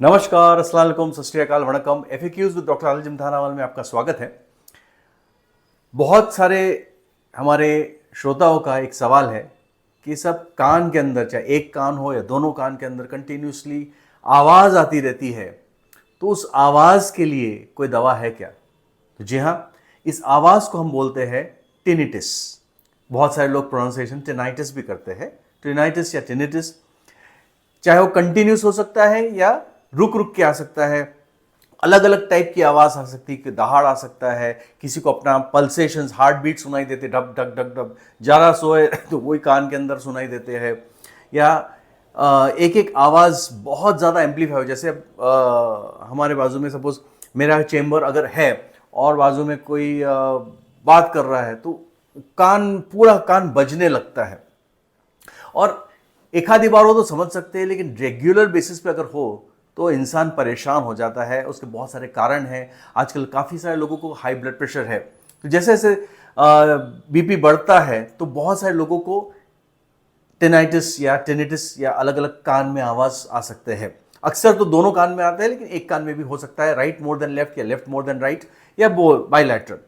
नमस्कार, अस्सलाम वालेकुम, सत श्री अकाल, वणक्कम। एफएक्यूज विद डॉक्टर आलिम थानावाल में आपका स्वागत है। बहुत सारे हमारे श्रोताओं का एक सवाल है कि सब कान के अंदर, चाहे एक कान हो या दोनों कान के अंदर, कंटिन्यूसली आवाज़ आती रहती है, तो उस आवाज़ के लिए कोई दवा है क्या? तो जी हाँ, इस आवाज़ को हम बोलते हैं टिनिटिस। बहुत सारे लोग प्रोनाउंसिएशन टिनाइटिस भी करते हैं। टिनाइटिस या टिनिटिस चाहे वो कंटिन्यूस हो सकता है या रुक रुक के आ सकता है। अलग अलग टाइप की आवाज़ आ सकती है, दहाड़ आ सकता है, किसी को अपना पल्सेशंस, हार्ट बीट सुनाई देते, डब डग डग डब, ज़रा सोए तो वही कान के अंदर सुनाई देते हैं। या एक एक आवाज़ बहुत ज़्यादा एम्पलीफाई हो, जैसे हमारे बाजू में सपोज मेरा चेम्बर अगर है और बाजू में कोई बात कर रहा है तो पूरा कान बजने लगता है। और एक आधी बार हो तो समझ सकते हैं, लेकिन रेगुलर बेसिस पे अगर हो तो इंसान परेशान हो जाता है। उसके बहुत सारे कारण हैं। आजकल काफ़ी सारे लोगों को हाई ब्लड प्रेशर है, तो जैसे जैसे बीपी बढ़ता है तो बहुत सारे लोगों को टिनाइटिस या टिनिटिस या अलग अलग कान में आवाज़ आ सकते हैं। अक्सर तो दोनों कान में आता है, लेकिन एक कान में भी हो सकता है, राइट मोर देन लेफ्ट या लेफ्ट मोर देन राइट या बाइलैटरल।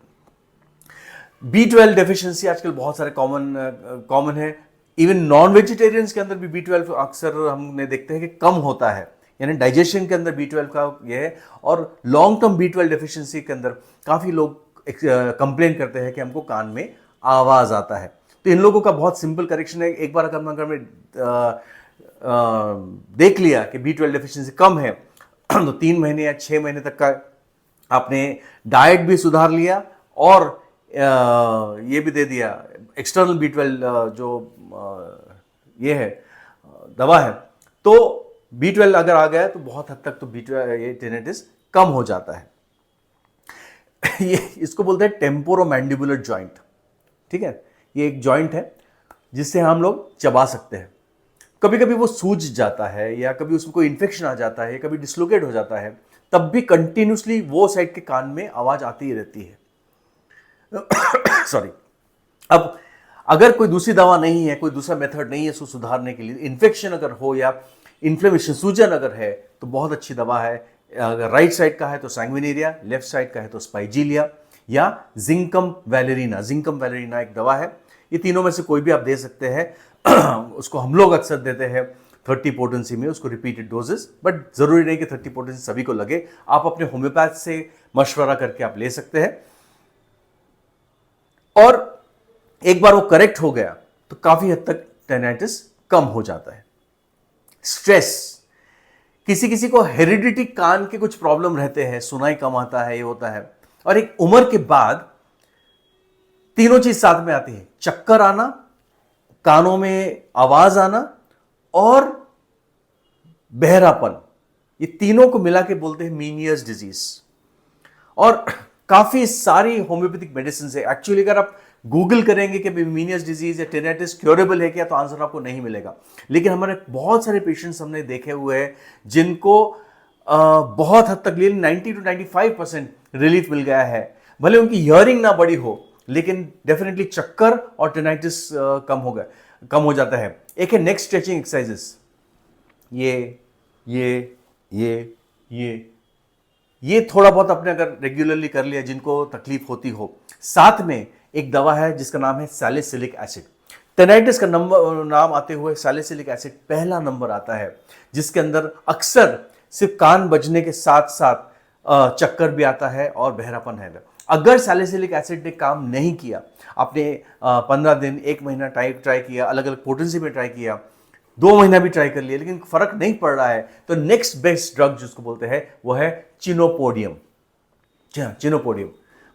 B12 डेफिशिएंसी आजकल बहुत सारे कॉमन है। इवन नॉन वेजिटेरियंस के अंदर भी B12 अक्सर हमने देखते हैं कि कम होता है, यानी डाइजेशन के अंदर B12 का ये है। और लॉन्ग टर्म B12 डेफिशिएंसी के अंदर काफ़ी लोग कंप्लेन करते हैं कि हमको कान में आवाज़ आता है। तो इन लोगों का बहुत सिंपल करेक्शन है। एक बार अगर में देख लिया कि B12 डेफिशिएंसी कम है तो 3 महीने या 6 महीने तक का आपने डाइट भी सुधार लिया और ये भी दे दिया, एक्सटर्नल B12 जो ये है दवा है, तो B12 अगर आ गया तो बहुत हद तक तो B12 ये टिनिटिस कम हो जाता है। ये इसको बोलते हैं टेम्पोरोमैंडिबुलर जॉइंट। ठीक है, ये एक जॉइंट है जिससे हम लोग चबा सकते हैं। कभी कभी वो सूज जाता है या कभी उसमें कोई इन्फेक्शन आ जाता है, कभी डिसलोकेट हो जाता है, तब भी कंटिन्यूसली वो साइड के कान में आवाज़ आती ही रहती है। सॉरी। अब अगर कोई दूसरी दवा नहीं है, कोई दूसरा मेथड नहीं है इसको सुधारने के लिए, इन्फेक्शन अगर हो या इन्फ्लेमेशन, सूजन अगर है, तो बहुत अच्छी दवा है। अगर राइट साइड का है तो सैंग्विनेरिया, लेफ्ट साइड का है तो स्पाइजीलिया या जिंकम वैलेरिना। जिंकम वैलेरिना एक दवा है। ये तीनों में से कोई भी आप दे सकते हैं। उसको हम लोग अक्सर देते हैं 30 पोटेंसी में, उसको रिपीटेड डोजेस, बट जरूरी नहीं कि 30 पोटेंसी सभी को लगे। आप अपने होम्योपैथ से मशवरा करके आप ले सकते हैं। और एक बार वो करेक्ट हो गया तो काफी हद तक टिनाइटिस कम हो जाता है। स्ट्रेस, किसी किसी को हेरिडिटी कान के कुछ प्रॉब्लम रहते हैं, सुनाई कम आता है, ये होता है। और एक उम्र के बाद तीनों चीज साथ में आती है, चक्कर आना, कानों में आवाज आना और बहरापन। ये तीनों को मिला के बोलते हैं मीनियर्स डिजीज। और काफी सारी होम्योपैथिक मेडिसिन है। एक्चुअली अगर आप गूगल करेंगे कि मीनियस डिजीज या टिनाइटिस क्योरेबल है क्या, तो आंसर आपको नहीं मिलेगा। लेकिन हमारे बहुत सारे पेशेंट्स हमने देखे हुए हैं जिनको बहुत हद तक 90 to 95% रिलीफ मिल गया है। भले उनकी हियरिंग ना बड़ी हो, लेकिन डेफिनेटली चक्कर और टिनाइटिस कम हो जाता है। एक है नेक स्ट्रेचिंग एक्सरसाइजेस। ये थोड़ा बहुत अपने अगर रेगुलरली कर लिया, जिनको तकलीफ होती हो। साथ में एक दवा है जिसका नाम है सैलिसिलिक एसिड। टिनाइटिस का नाम आते हुए सैलिसिलिक एसिड पहला नंबर आता है, जिसके अंदर अक्सर सिर्फ कान बजने के साथ साथ चक्कर भी आता है और बहरापन है। अगर सैलिसिलिक एसिड ने काम नहीं किया, आपने 15 दिन, 1 महीना ट्राई किया, अलग अलग पोटेंसी में ट्राई किया, 2 महीना भी ट्राई कर लिया, लेकिन फर्क नहीं पड़ रहा है, तो नेक्स्ट बेस्ट ड्रग जिसको बोलते हैं वो है चिनोपोडियम। जी हाँ, चिनोपोडियम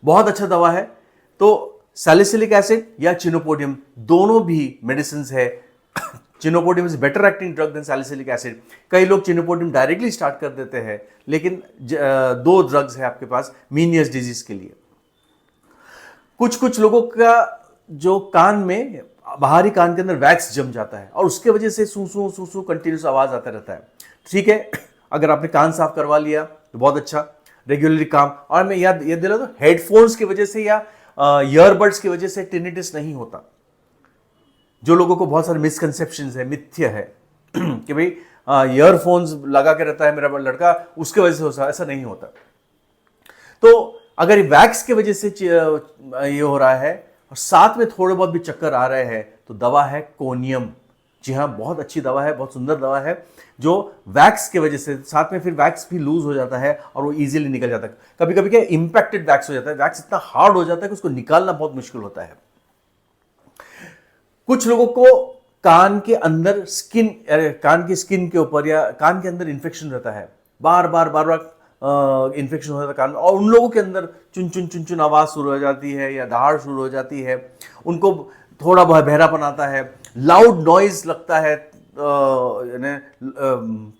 बहुत अच्छा दवा है। तो सैलिसिलिक एसिड या चिनोपोडियम दोनों भी मेडिसिन है। Chenopodium is better acting drug than salicylic acid. कई लोग चिनोपोडियम डायरेक्टली स्टार्ट कर देते हैं, लेकिन 2 ड्रग्स है आपके पास मीनियस डिजीज के लिए। कुछ लोगों का जो कान में, बाहरी कान के अंदर वैक्स जम जाता है और उसके वजह से सूसू कंटिन्यूस आवाज आता रहता है। ठीक है, अगर आपने कान साफ करवा लिया तो बहुत अच्छा, रेगुलरली काम। और मैं याद दिला तो हेडफोन्स की वजह से या ईयरबड्स की वजह से टिनिटिस नहीं होता। जो लोगों को बहुत सारे मिसकंसेप्शंस है, मिथ्य है कि भाई ईयरफोन्स लगा के रहता है मेरा लड़का, उसके वजह से हो सकता है, ऐसा नहीं होता। तो अगर वैक्स की वजह से ये हो रहा है और साथ में थोड़े बहुत भी चक्कर आ रहे हैं, तो दवा है कोनियम। जी हाँ, बहुत अच्छी दवा है, बहुत सुंदर दवा है, जो वैक्स की वजह से, साथ में फिर वैक्स भी लूज हो जाता है और वो इजीली निकल जाता है। कभी कभी क्या इंपैक्टेड वैक्स हो जाता है, वैक्स इतना हार्ड हो जाता है कि उसको निकालना बहुत मुश्किल होता है। कुछ लोगों को कान के अंदर कान की स्किन के ऊपर या कान के अंदर इन्फेक्शन रहता है, बार बार इन्फेक्शन हो जाता है कान में, और उन लोगों के अंदर चुन चुन चुन चुन आवाज शुरू हो जाती है या दहाड़ शुरू हो जाती है, उनको थोड़ा बहुत बहरापन आता है, लाउड नॉइज लगता है,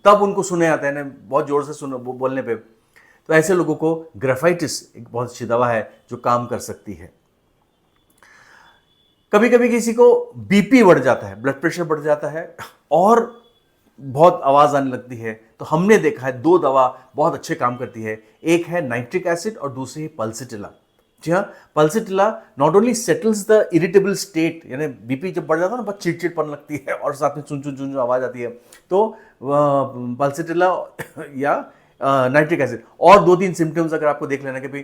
तब उनको सुने आता है ना, बहुत जोर से बोलने पे। तो ऐसे लोगों को ग्रेफाइटिस एक बहुत अच्छी दवा है जो काम कर सकती है। कभी कभी किसी को बीपी बढ़ जाता है, ब्लड प्रेशर बढ़ जाता है और बहुत आवाज आने लगती है, तो हमने देखा है 2 दवा बहुत अच्छे काम करती है। एक है नाइट्रिक एसिड और दूसरी है पल्सिटिला। जी हाँ, pulsatilla not only settles the irritable state, यानी बीपी जब बढ़ जाता है ना, बहुत चिड़चिड़पन लगती है और साथ में चुन चुन चुन आवाज आती है, तो पल्सिटिला या नाइट्रिक एसिड। और 2-3 सिम्टम्स अगर आपको देख लेना कि भाई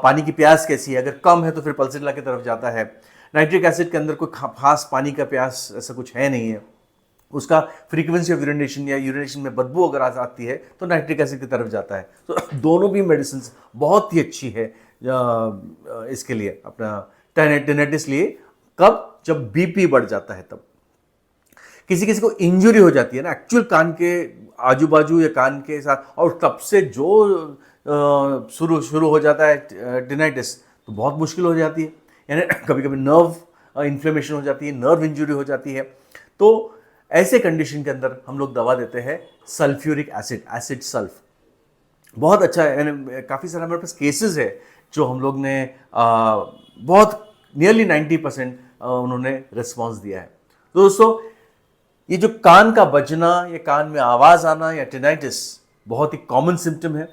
पानी की प्यास कैसी है, अगर कम है तो फिर पल्सिटिला की तरफ जाता है। नाइट्रिक एसिड के अंदर कोई खास पानी का प्यास ऐसा कुछ है नहीं है, उसका फ्रीक्वेंसी ऑफ यूरिनेशन या यूरिनेशन में बदबू अगर आती है तो नाइट्रिक एसिड की तरफ जाता है। तो दोनों भी मेडिसिन बहुत ही अच्छी है इसके लिए, अपना टिनेटिस लिए। कब? जब बीपी बढ़ जाता है तब। किसी किसी को इंजुरी हो जाती है ना एक्चुअल कान के आजू बाजू या कान के साथ, और तब से जो शुरू हो जाता है टिनाइटिस, तो बहुत मुश्किल हो जाती है। यानी कभी कभी नर्व इन्फ्लेमेशन हो जाती है, नर्व इंजुरी हो जाती है। तो ऐसे कंडीशन के अंदर हम लोग दवा देते हैं सल्फ्यूरिक एसिड, एसिड सल्फ। बहुत अच्छा है, यानी काफ़ी सारे हमारे पास केसेस है जो हम लोग ने बहुत नियरली 90% उन्होंने रिस्पॉन्स दिया है। तो दोस्तों, ये जो कान का बजना या कान में आवाज़ आना या टिनाइटिस बहुत ही कॉमन सिम्टम है।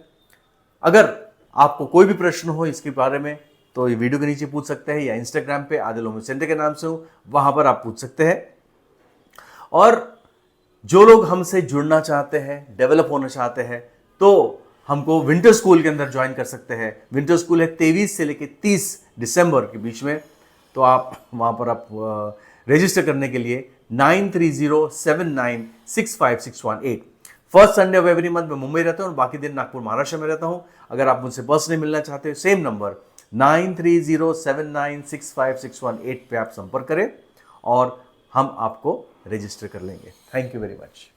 अगर आपको कोई भी प्रश्न हो इसके बारे में तो ये वीडियो के नीचे पूछ सकते हैं, या इंस्टाग्राम पे आदिल ओमर सेंटर के नाम से हूँ, वहाँ पर आप पूछ सकते हैं। और जो लोग हमसे जुड़ना चाहते हैं, डेवलप होना चाहते हैं, तो हमको विंटर स्कूल के अंदर ज्वाइन कर सकते हैं। विंटर स्कूल है 23 से लेकर 30 दिसंबर के बीच में। तो आप वहाँ पर आप रजिस्टर करने के लिए 9307965618। First Sunday off every month में मुंबई रहता हूँ और बाकी दिन नागपुर महाराष्ट्र में रहता हूँ। अगर आप मुझसे पर्सनली मिलना चाहते हो, सेम नंबर 9307965618 पे आप संपर्क करें और हम आपको रजिस्टर कर लेंगे। Thank you very much.